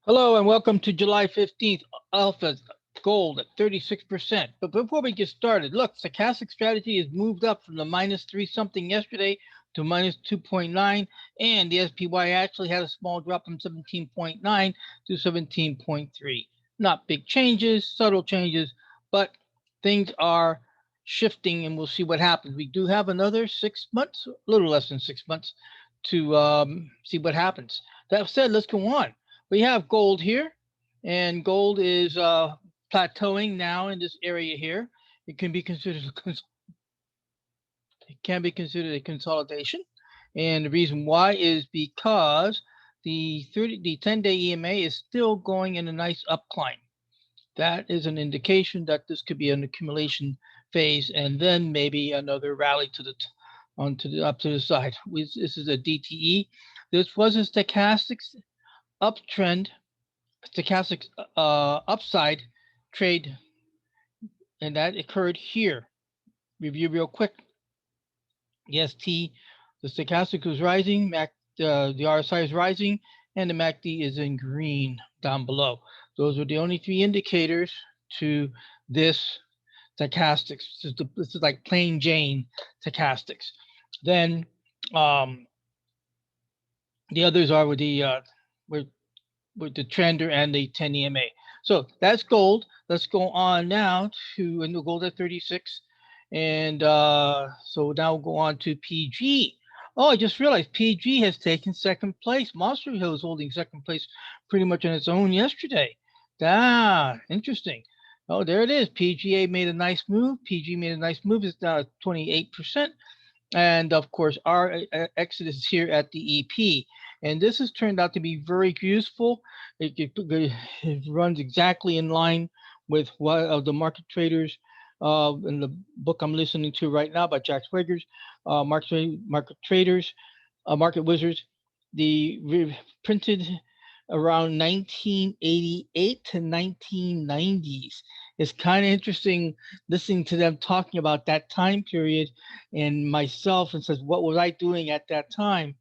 Hello and welcome to July 15th, Alpha Gold at 36%. But before we get started, look, Stochastic strategy has moved up from the minus 3 something yesterday to minus 2.9, and the SPY actually had a small drop from 17.9 to 17.3. Not big changes, subtle changes, but things are shifting and we'll see what happens. We do have another 6 months, a little less than 6 months to see what happens. That said, let's go on. We have gold here, and gold is plateauing now in this area here. It can be considered a consolidation, and the reason why is because the 10-day EMA is still going in a nice up climb. That is an indication that this could be an accumulation phase, and then maybe another rally to the up to the side. This is a DTE. This was a stochastic uptrend, stochastic upside trade, and that occurred here. Review real quick. The ST, the stochastic was rising, the RSI is rising, and the MACD is in green down below. Those are the only three indicators to this stochastics. This is like plain Jane stochastics. Then the others are with the trender and the 10 EMA. So that's gold. Let's go on now to gold at 36. And so now we'll go on to PG. Oh, I just realized PG has taken second place. Monster Hill is holding second place pretty much on its own yesterday. Interesting. Oh, there it is. PGA made a nice move. PG made a nice move. It's now at 28%. And of course, our exit is here at the EP. And this has turned out to be very useful. It runs exactly in line with what of the market traders in the book I'm listening to right now by Jack Swigger's market traders, market wizards. The printed around 1988 to 1990s. It's kind of interesting listening to them talking about that time period and myself and says, what was I doing at that time?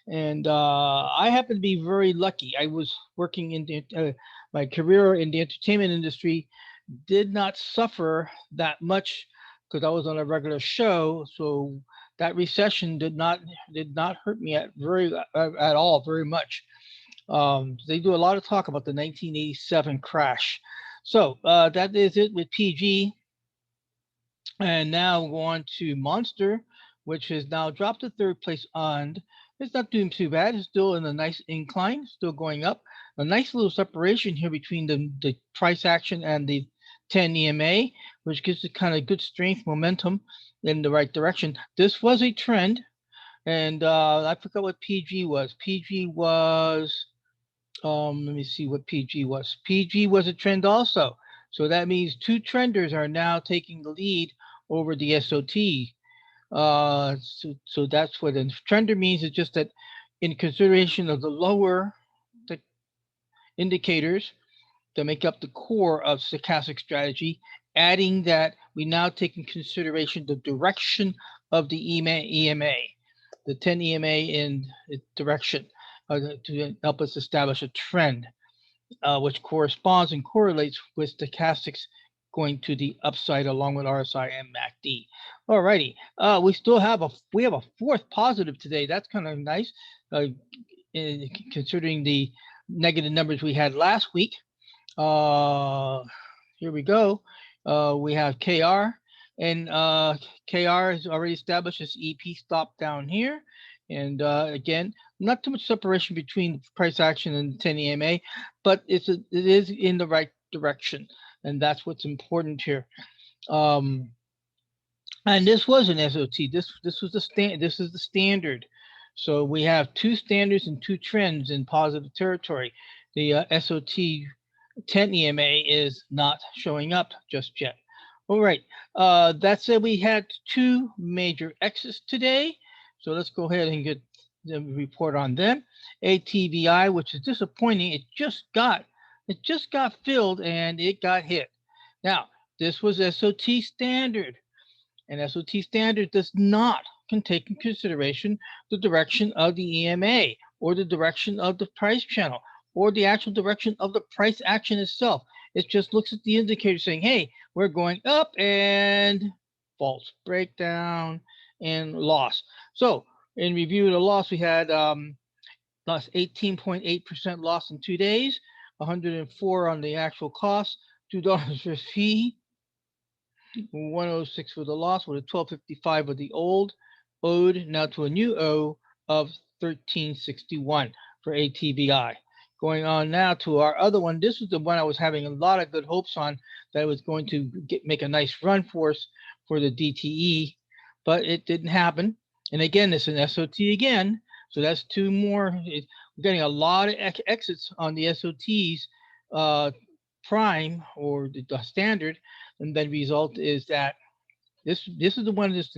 And I happen to be very lucky. I was working in my career in the entertainment industry did not suffer that much because I was on a regular show. So that recession did not hurt me at all very much. They do a lot of talk about the 1987 crash. So that is it with PG. And now we'll go on to Monster, which has now dropped to third place on. It's not doing too bad. It's still in a nice incline, still going up. A nice little separation here between the price action and the 10 EMA, which gives it kind of good strength, momentum in the right direction. This was a trend, and I forgot what PG was. PG was, let me see what PG was. PG was a trend also. So that means two trenders are now taking the lead over the SOT. So that's what a trender means. It's just that in consideration of the lower the indicators that make up the core of stochastic strategy, adding that we now take in consideration the direction of the EMA, the 10 EMA in its direction to help us establish a trend, which corresponds and correlates with stochastics going to the upside along with RSI and MACD. Alrighty, we still have a fourth positive today. That's kind of nice, considering the negative numbers we had last week. Here we go. We have KR, and KR has already established this EP stop down here. And again, not too much separation between price action and 10 EMA, but it is in the right direction, and that's what's important here. And this was an SOT. This was the This is the standard. So we have two standards and two trends in positive territory. The SOT 10 EMA is not showing up just yet. All right. That said, we had two major exits today. So let's go ahead and get the report on them. ATVI, which is disappointing. It just got filled and it got hit. Now, this was SOT standard. And SOT standard does not take in consideration the direction of the EMA or the direction of the price channel or the actual direction of the price action itself. It just looks at the indicator saying, hey, we're going up, and false breakdown and loss. So in review of the loss, we had lost 18.8% loss in 2 days, 104 on the actual cost, $2 for fee, 106 for the loss, with a 1255 of the old owed now to a new O of 1361 for ATVI. Going on now to our other one. This was the one I was having a lot of good hopes on, that it was going to make a nice run for us for the DTE, but it didn't happen. And again, it's an SOT again, so that's two more. We're getting a lot of exits on the SOTs prime or the standard, and the result is that this is the one that's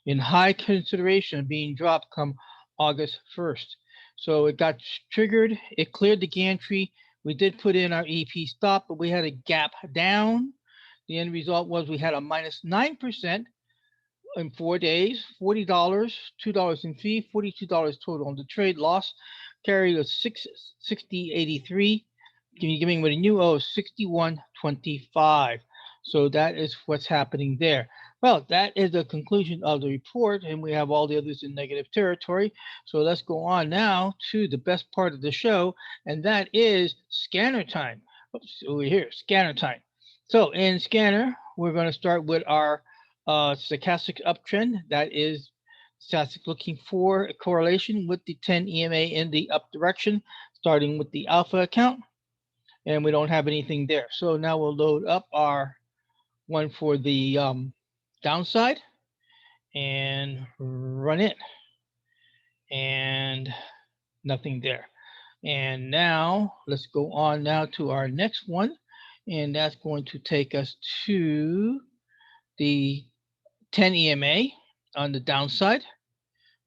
in high consideration of being dropped come August 1st. So it got triggered, it cleared the gantry. We did put in our EP stop, but we had a gap down. The end result was we had a minus 9% in 4 days, $40, $2 in fee, $42 total on the trade. Loss carry was 660.83, giving with a new O of 61.25. So that is what's happening there. Well, that is the conclusion of the report, and we have all the others in negative territory. So let's go on now to the best part of the show, and that is scanner time. Oops, over here, scanner time. So in scanner, we're going to start with our stochastic uptrend. That is stochastic looking for a correlation with the 10 EMA in the up direction, starting with the alpha account, and we don't have anything there. So now we'll load up our one for the downside and run it, and nothing there. And now let's go on now to our next one, and that's going to take us to the 10 EMA on the downside.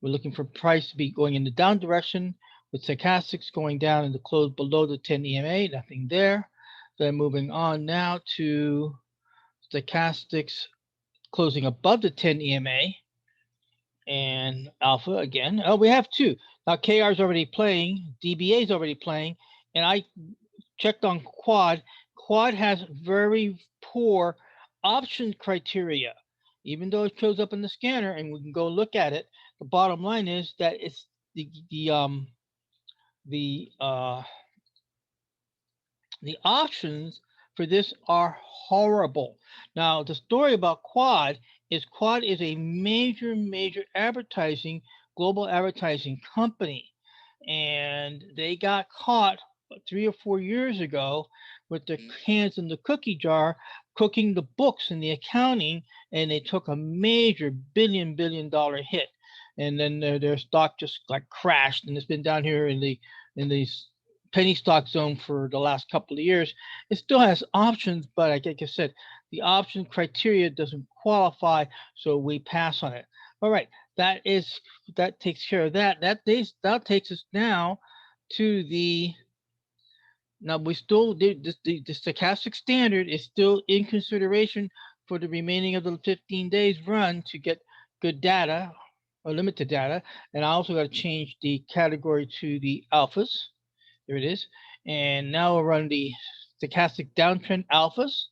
We're looking for price to be going in the down direction, with stochastics going down in the close below the 10 EMA, nothing there. Then moving on now to stochastics closing above the 10 EMA, and alpha again. Oh, we have two. Now KR is already playing, DBA is already playing, and I checked on quad. Quad has very poor option criteria. Even though it shows up in the scanner and we can go look at it, the bottom line is that it's the options for this are horrible. Now, the story about Quad is a major advertising, global advertising company. And they got caught 3 or 4 years ago with their hands in the cookie jar, cooking the books and the accounting, and they took a major billion dollar hit. And then their stock just like crashed, and it's been down here in the penny stock zone for the last couple of years. It still has options, but like I said, the option criteria doesn't qualify, so we pass on it. All right, that takes care of that. That takes us now to the. Now we still the stochastic standard is still in consideration for the remaining of the 15 days run to get good data or limited data, and I also got to change the category to the alphas. There it is. And now we'll run the stochastic downtrend alphas,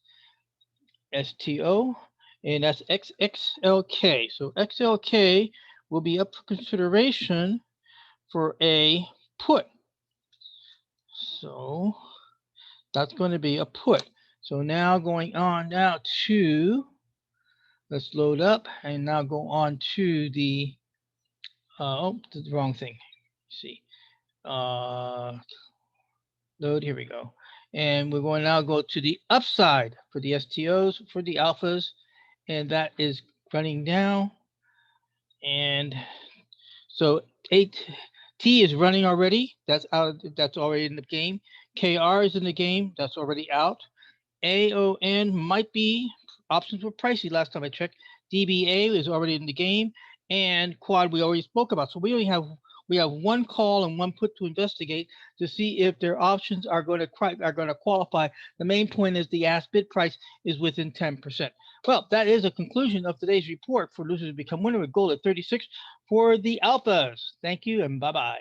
STO, and that's XXLK. So XLK will be up for consideration for a put. So that's going to be a put. So now going on now to, let's load up and now go on to the, oh, the wrong thing. Let's see. Load, here we go. And we're going to now go to the upside for the STOs, for the alphas, and that is running down. And so 8T is running already. That's out. That's already in the game. KR is in the game. That's already out. AON might be, options were pricey last time I checked. DBA is already in the game, and quad we already spoke about. So we only have one call and one put to investigate to see if their options are going to qualify. The main point is the ask bid price is within 10%. Well, that is a conclusion of today's report for Losers Become Winner with gold at 36 for the alphas. Thank you and bye-bye.